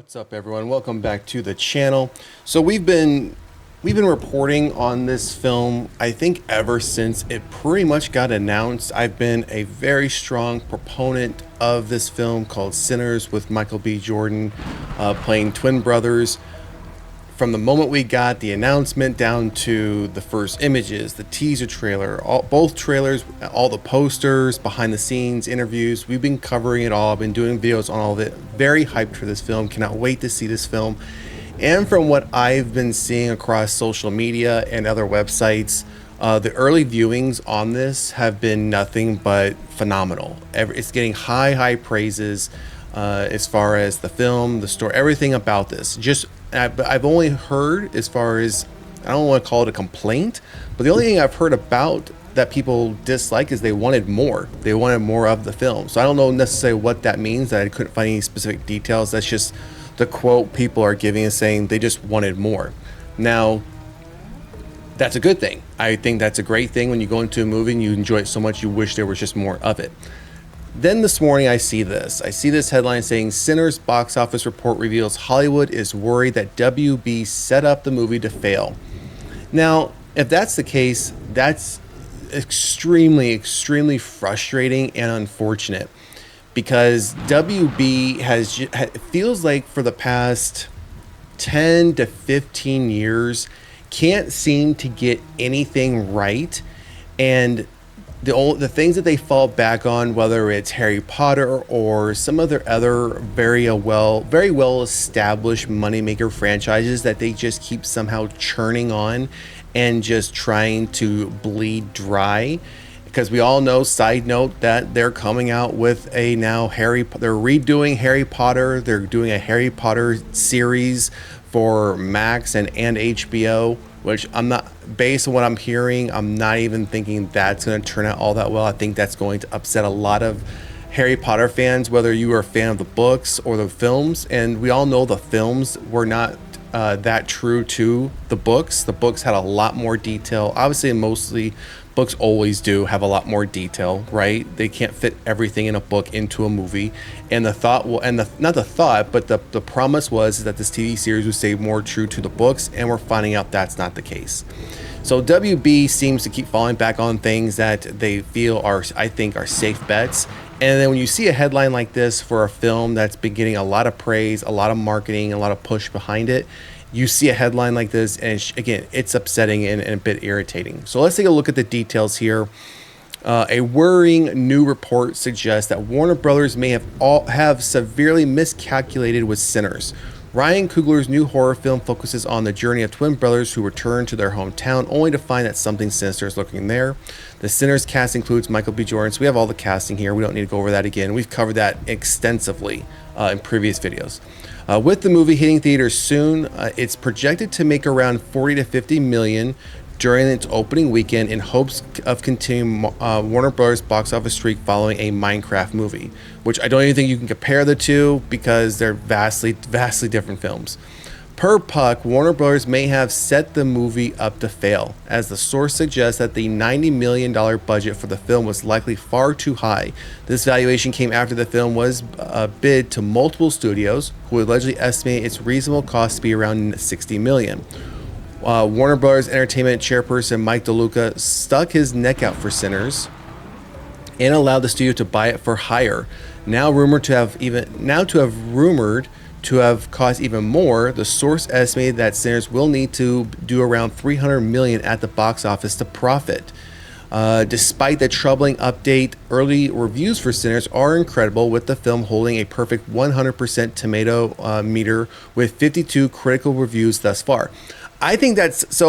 What's up, everyone? Welcome back to the channel. So we've been reporting on this film, I think, ever since it pretty much got announced. I've been a very strong proponent of this film called Sinners with Michael B. Jordan playing twin brothers. From the moment we got the announcement down to the first images, the teaser trailer, both trailers, all the posters, behind the scenes, interviews, we've been covering it all. I've been doing videos on all of it. Very hyped for this film. Cannot wait to see this film. And from what I've been seeing across social media and other websites, the early viewings on this have been nothing but phenomenal. It's getting high praises as far as the film, the story, everything about this. I've only heard, as far as, I don't want to call it a complaint, but the only thing I've heard about that people dislike is they wanted more. They wanted more of the film. So I don't know necessarily what that means. I couldn't find any specific details. That's just the quote people are giving, is saying they just wanted more. Now, that's a good thing. I think that's a great thing when you go into a movie and you enjoy it so much you wish there was just more of it. Then this morning I see this headline saying Sinners box office report reveals Hollywood is worried that WB set up the movie to fail. Now, if that's the case, that's extremely frustrating and unfortunate, because WB feels like for the past 10 to 15 years can't seem to get anything right. And the things that they fall back on, whether it's Harry Potter or some of their other very well established moneymaker franchises that they just keep somehow churning on and just trying to bleed dry. Because we all know, side note, that they're coming out with they're redoing Harry Potter. They're doing a Harry Potter series for Max and HBO, which based on what I'm hearing, I'm not even thinking that's going to turn out all that well. I think that's going to upset a lot of Harry Potter fans, whether you are a fan of the books or the films. And we all know the films were not that true to the books. The books had a lot more detail. Obviously, mostly books always do have a lot more detail, right? They can't fit everything in a book into a movie. And the promise was that this TV series would stay more true to the books, and we're finding out that's not the case. So WB seems to keep falling back on things that they feel are safe bets. And then when you see a headline like this for a film that's been getting a lot of praise, a lot of marketing, a lot of push behind it, you see a headline like this, and again, it's upsetting and a bit irritating. So let's take a look at the details here. A worrying new report suggests that Warner Brothers may have severely miscalculated with Sinners. Ryan Coogler's new horror film focuses on the journey of twin brothers who return to their hometown only to find that something sinister is lurking there. The Sinners cast includes Michael B. Jordan, so we have all the casting here. We don't need to go over that again. We've covered that extensively in previous videos. With the movie hitting theaters soon, it's projected to make around 40 to 50 million during its opening weekend, in hopes of continuing Warner Bros. Box office streak following a Minecraft movie, which I don't even think you can compare the two because they're vastly different films. Per Puck, Warner Bros. May have set the movie up to fail, as the source suggests that the $90 million budget for the film was likely far too high. This valuation came after the film was bid to multiple studios, who allegedly estimate its reasonable cost to be around $60 million. Warner Bros. Entertainment chairperson Mike DeLuca stuck his neck out for Sinners and allowed the studio to buy it for higher. Now rumored to have cost even more, the source estimated that Sinners will need to do around $300 million at the box office to profit. Despite the troubling update, early reviews for Sinners are incredible, with the film holding a perfect 100% tomato meter with 52 critical reviews thus far. I think that's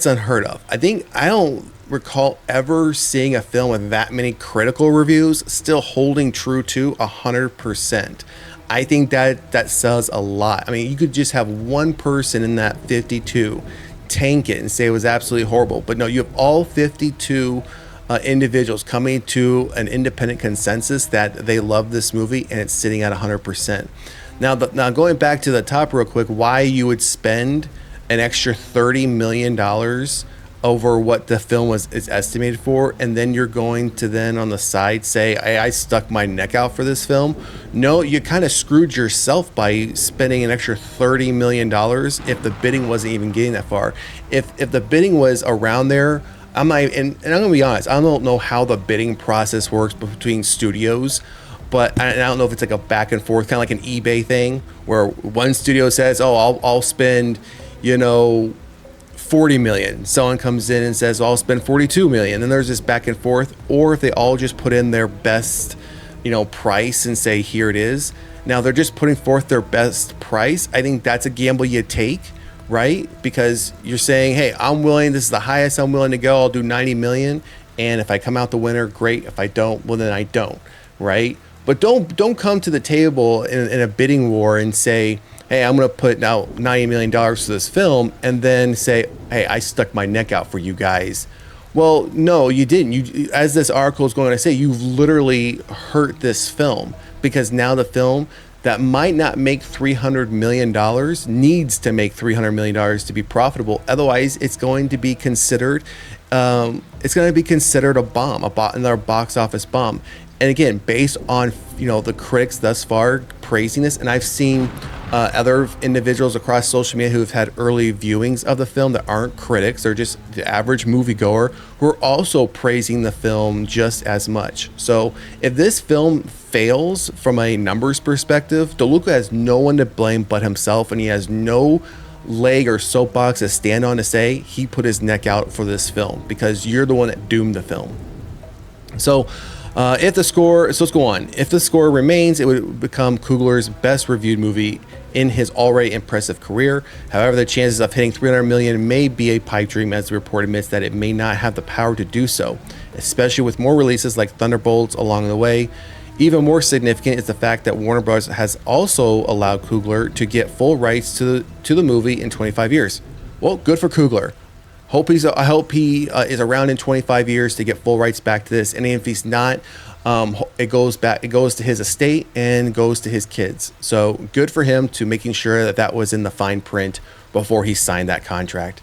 unheard of. I don't recall ever seeing a film with that many critical reviews still holding true to 100%. I think that says a lot. I mean, you could just have one person in that 52 tank it and say it was absolutely horrible, but no, you have all 52 individuals coming to an independent consensus that they love this movie, and it's sitting at 100%. Now going back to the top real quick, why you would spend an extra $30 million over what the film is estimated for, and then you're going to then on the side say, I stuck my neck out for this film. No, you kind of screwed yourself by spending an extra $30 million if the bidding wasn't even getting that far. If the bidding was around there, I'm not, and I'm gonna be honest, I don't know how the bidding process works between studios, but I don't know if it's like a back and forth, kind of like an eBay thing, where one studio says, "Oh, I'll spend, 40 million." Someone comes in and says, "I'll spend 42 million." And there's this back and forth. Or if they all just put in their best, price and say, "Here it is." Now they're just putting forth their best price. I think that's a gamble you take, right? Because you're saying, "Hey, this is the highest I'm willing to go. I'll do 90 million. And if I come out the winner, great. If I don't, well, then I don't," right? But don't come to the table in a bidding war and say, "Hey, I'm going to put now $90 million for this film," and then say, "Hey, I stuck my neck out for you guys." Well, no, you didn't. You, as this article is going to say, you've literally hurt this film, because now the film that might not make $300 million needs to make $300 million to be profitable. Otherwise, it's going to be considered a bomb, another box office bomb. And again, based on the critics thus far praising this, and I've seen other individuals across social media who have had early viewings of the film that aren't critics, they're just the average moviegoer, who are also praising the film just as much. So if this film fails from a numbers perspective, DeLuca has no one to blame but himself, and he has no leg or soapbox to stand on to say he put his neck out for this film, because you're the one that doomed the film. So let's go on. If the score remains, it would become Coogler's best reviewed movie in his already impressive career. However, the chances of hitting 300 million may be a pipe dream, as the report admits that it may not have the power to do so, especially with more releases like Thunderbolts along the way. Even more significant is the fact that Warner Bros. Has also allowed Coogler to get full rights to the movie in 25 years. Well, good for Coogler. I hope he is around in 25 years to get full rights back to this. And if he's not, it goes to his estate and goes to his kids. So good for him to making sure that was in the fine print before he signed that contract.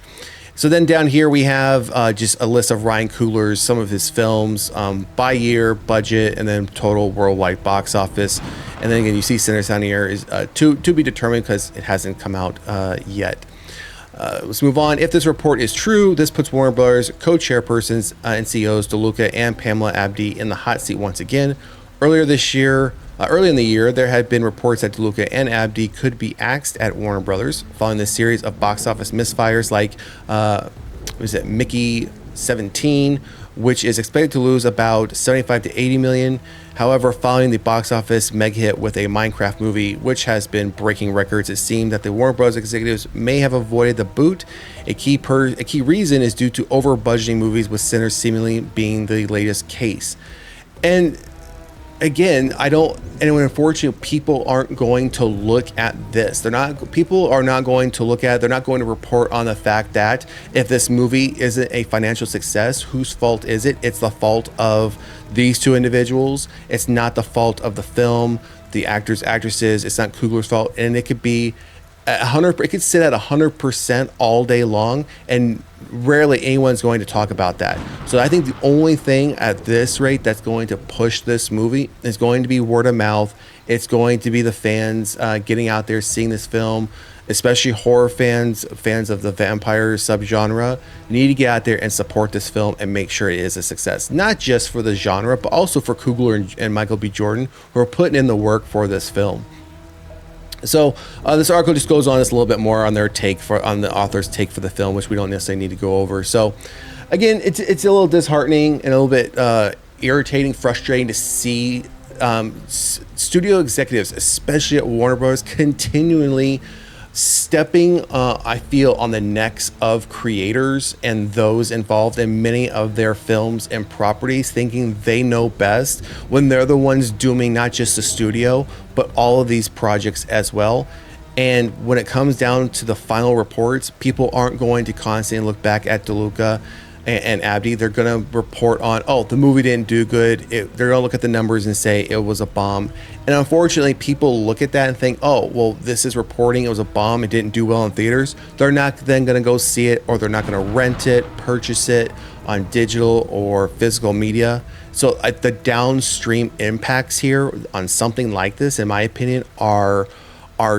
So then down here we have just a list of Ryan Coogler's, some of his films by year, budget, and then total worldwide box office. And then again, you see Sinners down here is to be determined, because it hasn't come out yet. Let's move on. If this report is true, this puts Warner Brothers co-chairpersons and CEOs DeLuca and Pamela Abdy in the hot seat once again. Early in the year, there had been reports that DeLuca and Abdy could be axed at Warner Brothers following this series of box office misfires like Mickey 17, which is expected to lose about 75 to 80 million. However, following the box office mega hit with a Minecraft movie, which has been breaking records, it seemed that the Warner Bros. Executives may have avoided the boot. A key reason is due to over budgeting movies, with Sinners seemingly being the latest case. And again, unfortunately, people aren't going to look at this. They're not going to report on the fact that if this movie isn't a financial success, whose fault is it? It's the fault of these two individuals. It's not the fault of the film, the actors, actresses. It's not Coogler's fault. And it could be 100. It could sit at 100% all day long, and rarely anyone's going to talk about that. So I think the only thing at this rate that's going to push this movie is going to be word of mouth. It's going to be the fans getting out there, seeing this film, especially horror fans of the vampire subgenre, need to get out there and support this film and make sure it is a success. Not just for the genre, but also for Coogler and Michael B. Jordan, who are putting in the work for this film. So this article just goes on just a little bit more on the author's take for the film, which we don't necessarily need to go over. So again, it's a little disheartening and a little bit irritating, frustrating to see studio executives, especially at Warner Bros., continually stepping, I feel, on the necks of creators and those involved in many of their films and properties, thinking they know best when they're the ones dooming not just the studio, but all of these projects as well. And when it comes down to the final reports, people aren't going to constantly look back at DeLuca and Abdi, they're going to report on, oh, the movie didn't do good. They're going to look at the numbers and say it was a bomb. And unfortunately, people look at that and think, oh, well, this is reporting it was a bomb. It didn't do well in theaters. They're not then going to go see it, or they're not going to rent it, purchase it on digital or physical media. So the downstream impacts here on something like this, in my opinion, are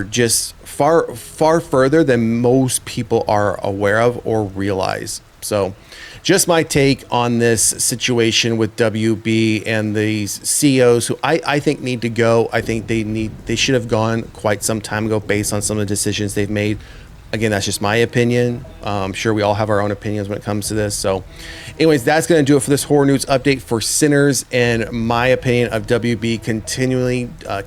just far further than most people are aware of or realize. So just my take on this situation with WB and these CEOs who I think need to go. I think they should have gone quite some time ago based on some of the decisions they've made. Again, that's just my opinion. I'm sure we all have our own opinions when it comes to this. So anyways, that's going to do it for this horror news update for Sinners, and my opinion of WB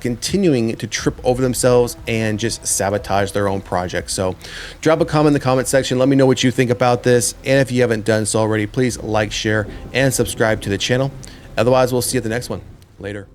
continuing to trip over themselves and just sabotage their own project. So drop a comment in the comment section. Let me know what you think about this. And if you haven't done so already, please like, share, and subscribe to the channel. Otherwise, we'll see you at the next one. Later.